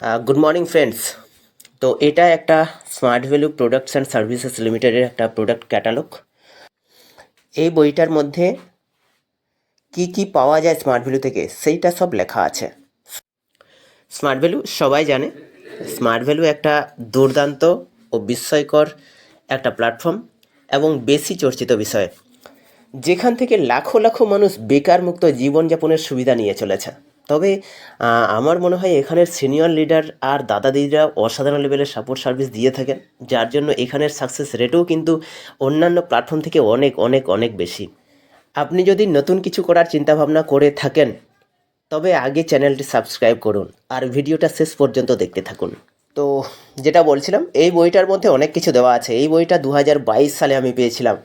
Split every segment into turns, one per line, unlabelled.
Good morning friends. তো এটা একটা smart value products and services লিমিটেডের একটা প্রোডাক্ট ক্যাটালগ। এই বইটার মধ্যে কি কি পাওয়া যায় স্মার্ট ভ্যালু থেকে সেইটা সব লেখা আছে। স্মার্ট ভ্যালু সবাই জানে, স্মার্ট ভ্যালু একটা দুর্দান্ত ও বিস্ময়কর একটা প্ল্যাটফর্ম এবং বেশি চর্চিত বিষয়, যেখান থেকে লাখো লাখো মানুষ বেকার মুক্ত জীবনযাপনের সুবিধা নিয়ে চলেছে। তবে আমার মনে হয় এখানের সিনিয়র লিডার আর দাদা দিদিরা অসাধারণ লেভেলের সাপোর্ট সার্ভিস দিয়ে থাকেন, যার জন্য এখানের সাকসেস রেটও কিন্তু অন্যান্য প্ল্যাটফর্ম থেকে অনেক অনেক অনেক বেশি। আপনি যদি নতুন কিছু করার চিন্তাভাবনা করে থাকেন তবে আগে চ্যানেলটি সাবস্ক্রাইব করুন আর ভিডিওটা শেষ পর্যন্ত দেখতে থাকুন। তো যেটা বলছিলাম, এই বইটার মধ্যে অনেক কিছু দেওয়া আছে। এই বইটা 2022 সালে আমি পেয়েছিলাম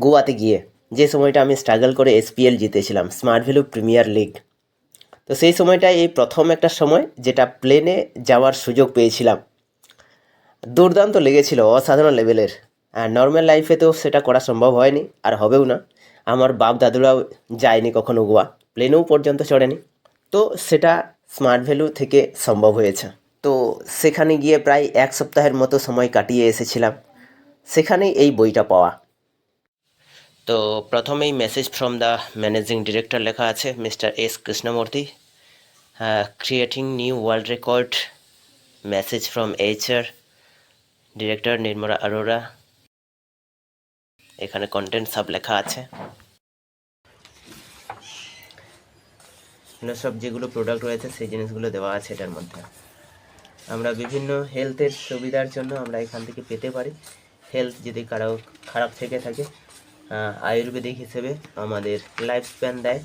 গোয়াতে গিয়ে, যে সময়টা আমি স্ট্রাগল করে এসপিএল জিতেছিলাম, স্মার্ট ভ্যালু প্রিমিয়ার লিগ। তো সেই সময়টা এই প্রথম একটা সময় যেটা প্লেনে যাওয়ার সুযোগ পেয়েছিলাম, দুর্দান্ত লেগেছিল, অসাধারণ লেভেলের। আর নর্মাল লাইফে তো সেটা করা সম্ভব হয়নি আর হবেও না। আমার বাপ দাদুরাও যায়নি কখনো গোয়া, প্লেনেও পর্যন্ত চড়েনি। তো সেটা স্মার্ট ভ্যালু থেকে সম্ভব হয়েছে। তো সেখানে গিয়ে প্রায় এক সপ্তাহের মতো সময় কাটিয়ে এসেছিলাম, সেখানেই এই বইটা পাওয়া। তো প্রথমেই message from the managing director লেখা আছে, mister S Krishnamurthy, creating new world record, message from HR director Nirmala Arora. এখানে কন্টেন্ট সব লেখা আছে, এগুলো সব যেগুলো প্রোডাক্ট রয়েছে সেই জিনিসগুলো দেওয়া আছে এটার মধ্যে। আমরা বিভিন্ন হেলথের সুবিধার জন্য আমরা এখান থেকে পেতে পারি। হেলথ যদি কারো খারাপ থেকে থাকে, আয়ুর্বেদিক হিসেবে আমাদের লাইফ স্প্যান দেয়,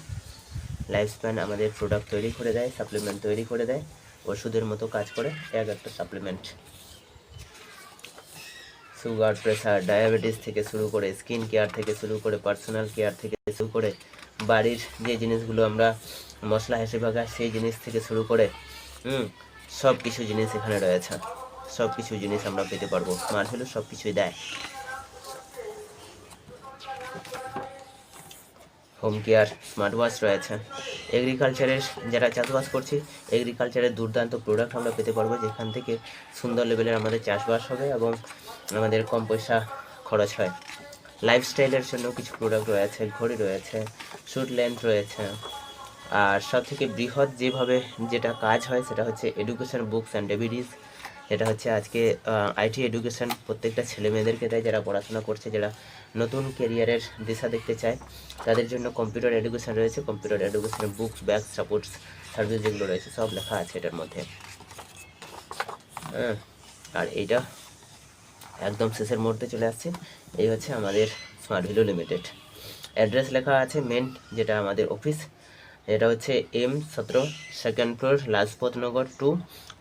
লাইফ স্প্যান আমাদের প্রোডাক্ট তৈরি করে দেয়, সাপ্লিমেন্ট তৈরি করে দেয়, ওষুধের মতো কাজ করে এক একটা সাপ্লিমেন্ট। সুগার, প্রেসার, ডায়াবেটিস থেকে শুরু করে, স্কিন কেয়ার থেকে শুরু করে, পার্সোনাল কেয়ার থেকে শুরু করে, বাড়ির যে জিনিসগুলো আমরা মশলা হিসেবে খাই সেই জিনিস থেকে শুরু করে সব কিছু জিনিস এখানে রয়েছে। সব কিছু জিনিস আমরা পেতে পারবো, স্মার্ট ভ্যালু সব কিছুই দেয়। হোম কেয়ার স্মার্ট ওয়াচ রয়েছে। এগ্রিকালচারের যারা চাষবাস করছি, এগ্রিকালচারের দুর্দান্ত প্রোডাক্ট আমরা পেতে পারবো, যেখান থেকে সুন্দর লেভেলের আমাদের চাষবাস হবে এবং আমাদের কম পয়সা খরচ হয়। লাইফস্টাইলের জন্য কিছু প্রোডাক্ট রয়েছে, ঘড়ি রয়েছে, শুট লেন্থ রয়েছে। আর সব থেকে বৃহৎ যেভাবে যেটা কাজ হয় সেটা হচ্ছে এডুকেশন বুকস অ্যান্ড ডিভিডিস। এটা হচ্ছে আজকে আইটি এডুকেশন প্রত্যেকটা ছেলে মেয়েদেরকে দেয়, যারা পড়াশোনা করছে, যারা নতুন ক্যারিয়ারের দিশা দেখতে চায় তাদের জন্য কম্পিউটার এডুকেশন রয়েছে। কম্পিউটার এডুকেশনের বুকস, ব্যাগ, সাপোর্টস সার্ভিস যেগুলো রয়েছে সব লেখা আছে এটার মধ্যে। আর এইটা একদম শেষের মুহূর্তে চলে আসছে। এই হচ্ছে আমাদের স্মার্ট ভ্যালু লিমিটেড। অ্যাড্রেস লেখা আছে মেন, যেটা আমাদের অফিস, এটা হচ্ছে M17 সেকেন্ড ফ্লোর, লাজপত নগর 2,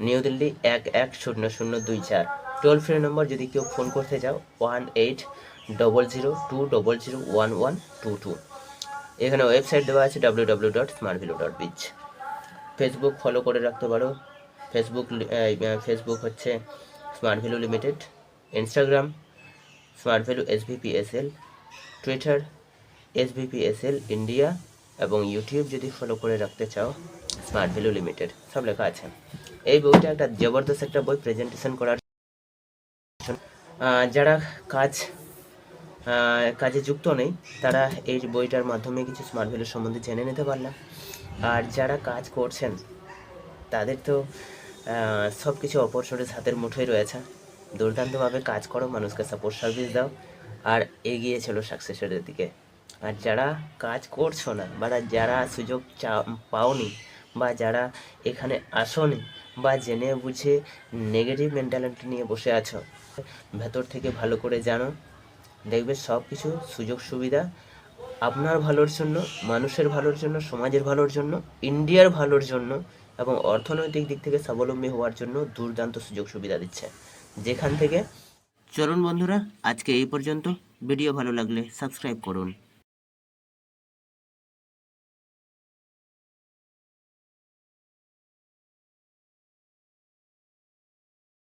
new Delhi 110024। Toll free number যদি কেউ ফোন করতে চাও 180020011122। এখানে ওয়েবসাইট দেওয়া আছে www.smartvalue.biz। ফেসবুক ফলো করে রাখতে পারো, ফেসবুক হচ্ছে smart value limited, Instagram smart value SVPSL, Twitter SVPSL India, এবং ইউটিউব যদি ফলো করে রাখতে চাও স্মার্ট ভ্যালু লিমিটেড, সব লেখা আছে। এই বইটা একটা জবরদস্ত একটা বই প্রেজেন্টেশন করার যারা কাজে যুক্ত নেই তারা এই বইটার মাধ্যমে কিছু স্মার্ট ভ্যালু সম্বন্ধে জেনে নিতে পারলাম। আর যারা কাজ করছেন তাদের তো সব কিছু অপরচুনিটিস হাতের মুঠোয় রয়েছে। দুর্দান্তভাবে কাজ করো, মানুষকে সাপোর্ট সার্ভিস দাও আর এগিয়ে চলো সাকসেসের দিকে। আর যারা কাজ করছো না বা যারা সুযোগ পাওনি বা যারা এখানে আসোনি বা জেনে বুঝে নেগেটিভ মেন্টালিটি নিয়ে বসে আছো, ভেতর থেকে ভালো করে জানো, দেখবে সব কিছু সুযোগ সুবিধা আপনার ভালোর জন্য, মানুষের ভালোর জন্য, সমাজের ভালোর জন্য, ইন্ডিয়ার ভালোর জন্য এবং অর্থনৈতিক দিক থেকে স্বাবলম্বী হওয়ার জন্য দুর্দান্ত সুযোগ সুবিধা দিচ্ছে। যেখান থেকে চলুন বন্ধুরা, আজকে এই পর্যন্ত। ভিডিও ভালো লাগলে সাবস্ক্রাইব করুন।